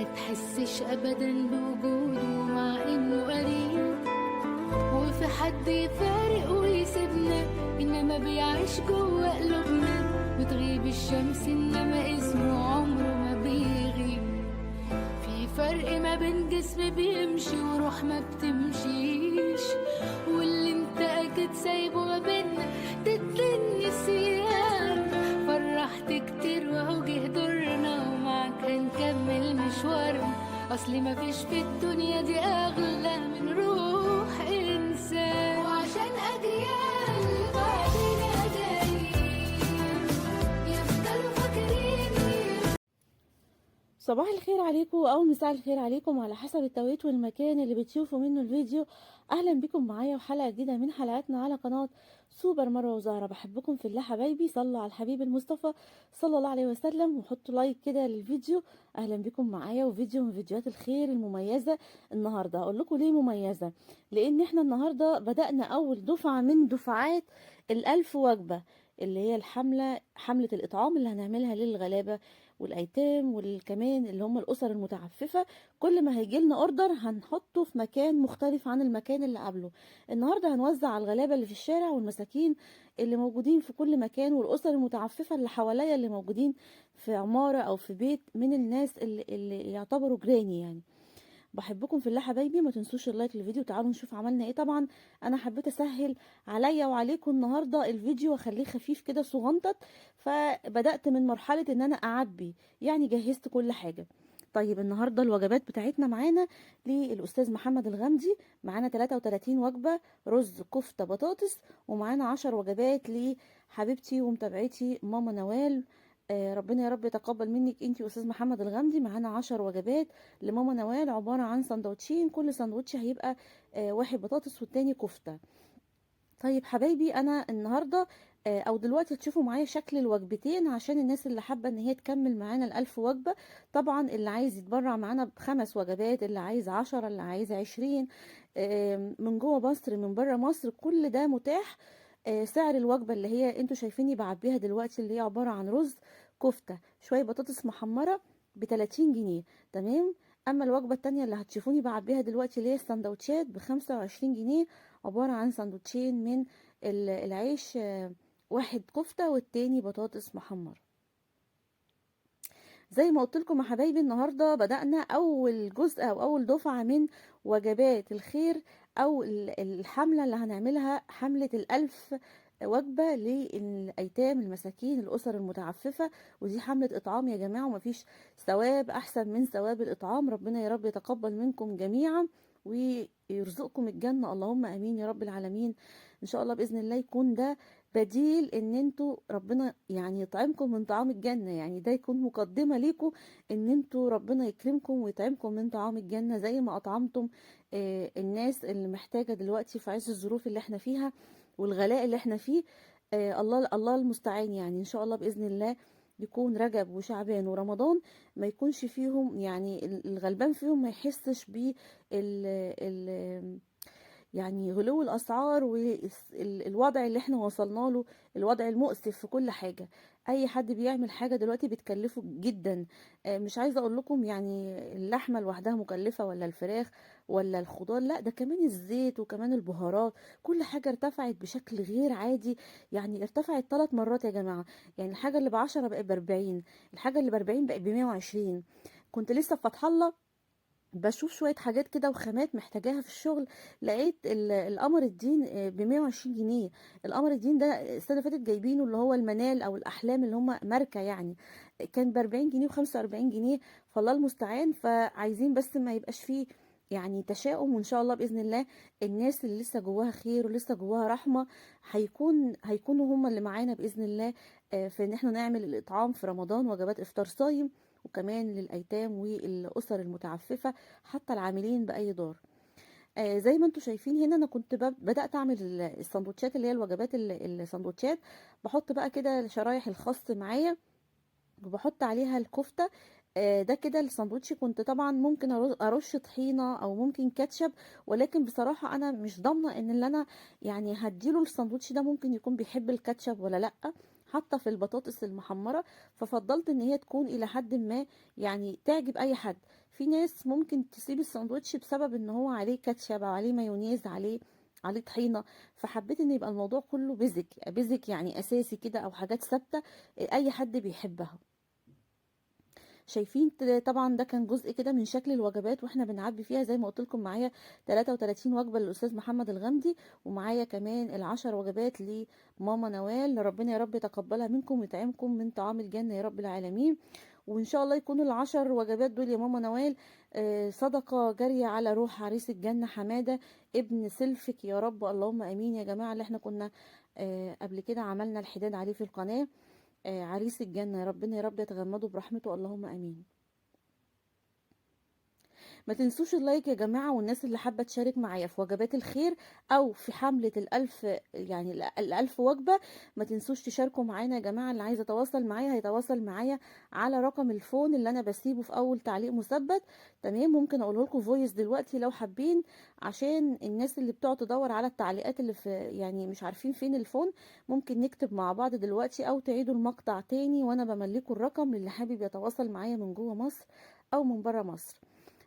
ما تحسش ابدا بوجوده مع انه قريب، وفي حد يفارق ويسيبنا انما بيعيش جوه قلوبنا. بتغيب الشمس انما اسمه عمره ما بيغيب. في فرق ما بين جسم بيمشي وروح ما بتمشيش، واللي انت اكيد سايبه ما بينا تدني نسيان. فرحت كتير وهو جه دورنا ومعاك هنكمل مشوارنا. اصل مفيش في الدنيا دي اغلى من روح انسان، وعشان اجيال بعدنا جايين يفضلوا فاكريني. صباح الخير عليكم او مساء الخير عليكم على حسب التوقيت والمكان اللي بتشوفوا منه الفيديو. اهلا بكم معايا وحلقه جديده من حلقاتنا على قناه سوبر مروه وزهره. بحبكم في الله حبايبي، صلوا على الحبيب المصطفى صلى الله عليه وسلم وحطوا لايك كده للفيديو. اهلا بكم معايا وفيديو من فيديوهات الخير المميزه. النهارده اقول لكم ليه مميزه، لان احنا النهارده بدانا اول دفعه من دفعات ال1000 وجبه، اللي هي حمله الاطعام اللي هنعملها للغلابه والايتام والكمان اللي هم الاسر المتعففه. كل ما هيجي لنا اوردر هنحطه في مكان مختلف عن المكان اللي قبله. النهارده هنوزع على الغلابه اللي في الشارع والمساكين اللي موجودين في كل مكان، والاسر المتعففه اللي حواليا اللي موجودين في عماره او في بيت من الناس اللي يعتبروا جيراني يعني. بحبكم في الله حبايبي، ما تنسوش اللايك للفيديو. تعالوا نشوف عملنا ايه. طبعا انا حبيت اسهل عليا وعليكم النهارده الفيديو واخليه خفيف كده صغنطط، فبدات من مرحله ان انا اعبي، يعني جهزت كل حاجه. طيب النهارده الوجبات بتاعتنا معانا للاستاذ محمد الغامدي، معانا 33 وجبه رز كفته بطاطس، ومعانا 10 وجبات لحبيبتي ومتابعتي ماما نوال. ربنا يا رب يتقبل منك انتي واستاذ محمد الغامدي. معانا 10 وجبات لماما نوال عباره عن سندوتشين، كل سندوتش هيبقى واحد بطاطس والتاني كفته. طيب حبايبي انا النهارده او دلوقتي هتشوفوا معايا شكل الوجبتين عشان الناس اللي حابه ان هي تكمل معانا ال1000 وجبه. طبعا اللي عايز يتبرع معانا ب5 وجبات، اللي عايز 10، اللي عايز 20، من جوه مصر من بره مصر، كل ده متاح. سعر الوجبه اللي هي انتوا شايفيني بعبيها دلوقتي اللي هي عباره عن رز كفته شويه بطاطس محمره ب30 جنيه، تمام. اما الوجبه التانية اللي هتشوفوني بعبيها دلوقتي اللي هي السندوتشات ب25 جنيه، عباره عن سندوتشين من العيش، واحد كفته والتاني بطاطس محمره. زي ما قلت لكم يا حبايبي النهارده بدأنا اول جزء او اول دفعه من وجبات الخير، او الحمله اللي هنعملها، حمله ال1000 وجبه للايتام المساكين الاسر المتعففه. ودي حمله اطعام يا جماعه، ومفيش ثواب احسن من ثواب الاطعام. ربنا يا رب يتقبل منكم جميعا ويرزقكم الجنه، اللهم امين يا رب العالمين. ان شاء الله باذن الله يكون ده بديل ان انتوا ربنا يعني يطعمكم من طعام الجنة، يعني ده يكون مقدمة ليكم ان انتوا ربنا يكرمكم ويطعمكم من طعام الجنة زي ما اطعمتم الناس اللي محتاجة دلوقتي في عز الظروف اللي احنا فيها والغلاء اللي احنا فيه. الله المستعان. يعني ان شاء الله بإذن الله يكون رجب وشعبان ورمضان ما يكونش فيهم يعني الغلبان فيهم ما يحسش بال يعني غلو الاسعار والوضع اللي احنا وصلنا له، الوضع المؤسف في كل حاجه. اي حد بيعمل حاجه دلوقتي بتكلفه جدا. مش عايزه اقول لكم يعني اللحمه لوحدها مكلفه ولا الفراخ ولا الخضار، لا ده كمان الزيت وكمان البهارات، كل حاجه ارتفعت بشكل غير عادي. يعني ارتفعت 3 مرات يا جماعه. يعني الحاجه اللي ب10 بقت ب40، الحاجه اللي ب40 بقت ب120. كنت لسه في فتح الله بشوف شوية حاجات كده وخامات محتاجاها في الشغل، لقيت القمر الدين ب120 جنيه. القمر الدين ده السنة اللي فاتت جايبينه اللي هو المنال أو الأحلام اللي هم ماركة يعني، كان ب40 جنيه و45 جنيه. فالله المستعان. فعايزين بس ما يبقاش فيه يعني تشاؤم، وإن شاء الله بإذن الله الناس اللي لسه جواها خير ولسه جواها رحمة هيكونوا هم اللي معانا بإذن الله في إن احنا نعمل الإطعام في رمضان، وجبات إفطار صايم، وكمان للأيتام والأسر المتعففة، حتى العاملين بأي دار. زي ما انتم شايفين هنا انا كنت بدأت اعمل السندوتشات اللي هي الوجبات السندوتشات. بحط بقى كده شرايح الخس معايا وبحط عليها الكفتة. ده كده الساندوتش. كنت طبعا ممكن ارش طحينة او ممكن كاتشب، ولكن بصراحة انا مش ضامنة ان اللي انا يعني هديله الساندوتش ده ممكن يكون بيحب الكاتشب ولا لا. حتى في البطاطس المحمرة، ففضلت ان هي تكون الى حد ما يعني تعجب اي حد. في ناس ممكن تسيب الساندوتش بسبب ان هو عليه كاتشب او عليه مايونيز، عليه طحينة. فحبيت ان يبقى الموضوع كله بيزك يعني اساسي كده، او حاجات ثابتة اي حد بيحبها. شايفين طبعا ده كان جزء كده من شكل الوجبات واحنا بنعبي فيها. زي ما قلت لكم معايا 33 وجبه للاستاذ محمد الغامدي، ومعايا كمان العشر وجبات لماما نوال. ربنا يا رب يتقبلها منكم ويطعمكم من طعام الجنه يا رب العالمين. وان شاء الله يكونوا العشر وجبات دول يا ماما نوال صدقه جاريه على روح عريس الجنه حماده ابن سلفك يا رب، اللهم امين. يا جماعه اللي احنا كنا قبل كده عملنا الحداد عليه في القناه، عريس الجنة يا ربنا يا رب يتغمدوا برحمته، اللهم امين. ما تنسوش اللايك يا جماعة، والناس اللي حابة تشارك معايا في وجبات الخير او في حملة الالف، يعني الالف وجبة، ما تنسوش تشاركوا معانا يا جماعة. اللي عايز يتواصل معايا هيتواصل معايا على رقم الفون اللي انا بسيبه في اول تعليق مثبت. تمام، ممكن اقوله لكم فويس دلوقتي لو حابين، عشان الناس اللي بتقعد تدور على التعليقات اللي في يعني مش عارفين فين الفون. ممكن نكتب مع بعض دلوقتي او تعيدوا المقطع تاني وانا بملكوا الرقم للي حابب يتواصل معايا من جوه مصر او من بره مصر.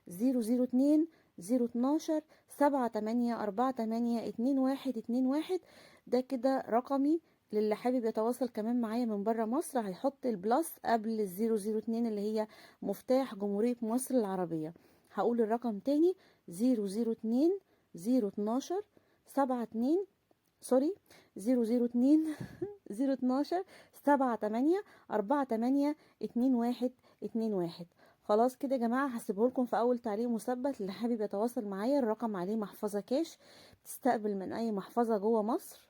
002 012 78482121. ده كده رقمي للي حابب يتواصل كمان معايا من بره مصر. هيحط البلس قبل 002 اللي هي مفتاح جمهورية مصر العربية. هقول الرقم تاني: 002 012 72 سوري 002 012 78482121. خلاص كده يا جماعه، هسيبه لكم في اول تعليق مثبت. اللي حابب يتواصل معايا الرقم عليه محفظه كاش بتستقبل من اي محفظه جوه مصر،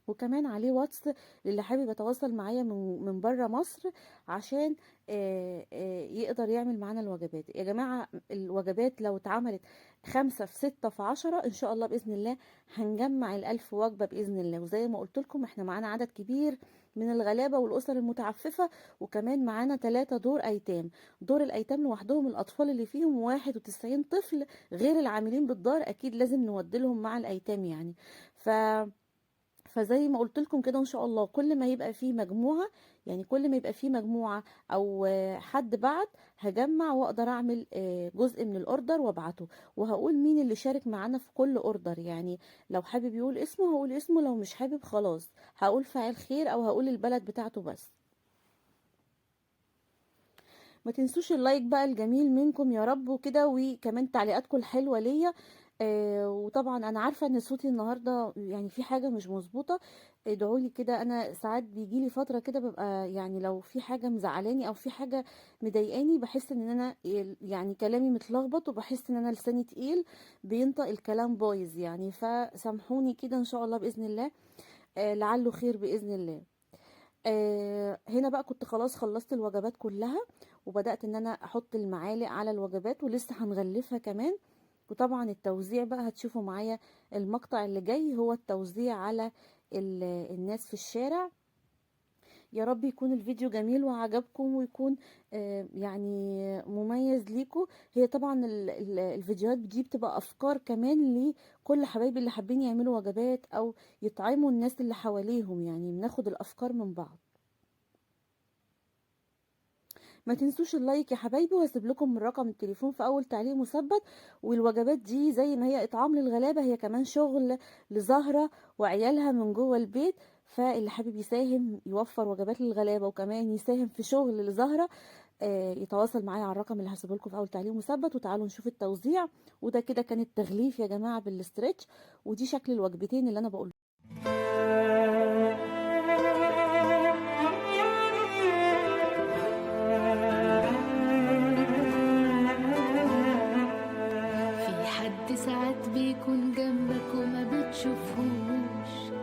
وكمان عليه واتس للي حابب يتواصل معايا من بره مصر عشان يقدر يعمل معانا الوجبات. يا جماعة الوجبات لو اتعملت 5 في 6 في 10 ان شاء الله بإذن الله هنجمع ال1000 وجبة بإذن الله. وزي ما قلت لكم احنا معانا عدد كبير من الغلابة والأسر المتعففة، وكمان معانا 3 دور أيتام. دور الأيتام لوحدهم الأطفال اللي فيهم 91 طفل، غير العاملين بالدار أكيد لازم نودلهم مع الأيتام يعني. فزي ما قلت لكم كده ان شاء الله كل ما يبقى فيه مجموعة، يعني كل ما يبقى فيه مجموعة او حد بعت، هجمع واقدر اعمل جزء من الاوردر وابعته. وهقول مين اللي شارك معانا في كل اوردر، يعني لو حابب يقول اسمه هقول اسمه، لو مش حابب خلاص هقول فاعل خير او هقول البلد بتاعته بس. ما تنسوش اللايك بقى الجميل منكم يا رب وكده، وكمان تعليقاتكم الحلوة ليا. وطبعا انا عارفة ان صوتي النهاردة يعني في حاجة مش مظبوطة، ادعولي كده. انا ساعات بيجيلي فترة كده ببقى يعني لو في حاجة مزعلاني او في حاجة مضايقاني بحس ان انا يعني كلامي متلخبط، وبحس ان انا لساني تقيل بينطق الكلام بايظ يعني. فسامحوني كده ان شاء الله بإذن الله، لعله خير بإذن الله. هنا بقى كنت خلاص خلصت الوجبات كلها، وبدأت ان انا احط المعالق على الوجبات ولسه هنغلفها كمان. وطبعا التوزيع بقى هتشوفوا معايا المقطع اللي جاي هو التوزيع على الناس في الشارع. يا رب يكون الفيديو جميل وعجبكم، ويكون يعني مميز ليكم. هي طبعا الفيديوهات دي بتبقى افكار كمان لكل حبايبي اللي حابين يعملوا وجبات او يطعموا الناس اللي حواليهم، يعني بناخد الافكار من بعض. ما تنسوش اللايك يا حبايبي، وهسيب لكم رقم التليفون في اول تعليق مثبت. والوجبات دي زي ما هي اطعام للغلابه، هي كمان شغل لزهره وعيالها من جوه البيت. فاللي حابب يساهم يوفر وجبات للغلابه وكمان يساهم في شغل لزهره، يتواصل معايا على الرقم اللي هسيبه لكم في اول تعليق مثبت. وتعالوا نشوف التوزيع. وده كده كان التغليف يا جماعه بالاسترتش، ودي شكل الوجبتين اللي انا بقول. في حد ساعات بيكون جنبك وما بتشوفهوش،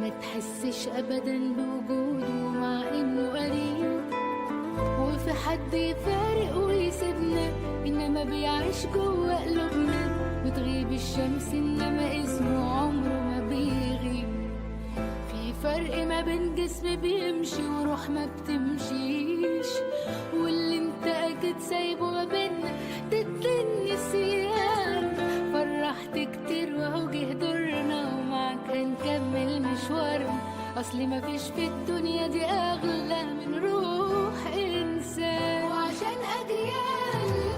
ما تحسش ابدا بوجوده مع انه قريب. وفي حد يفارق ويسيبنا انما بيعيش جوه قلوبنا، بتغيب الشمس انما اسمه عمره ما بيغيب. في فرق ما بين جسم بيمشي وروح ما بتمشيش، واللي انت اكيد سايبه ما بينا ضد النسيان. فرحت كتير وهو جه دورنا، ومعاك هنكمل مشوارنا اصل مفيش في الدنيا دي اغلى من روح انسان، وعشان اجيال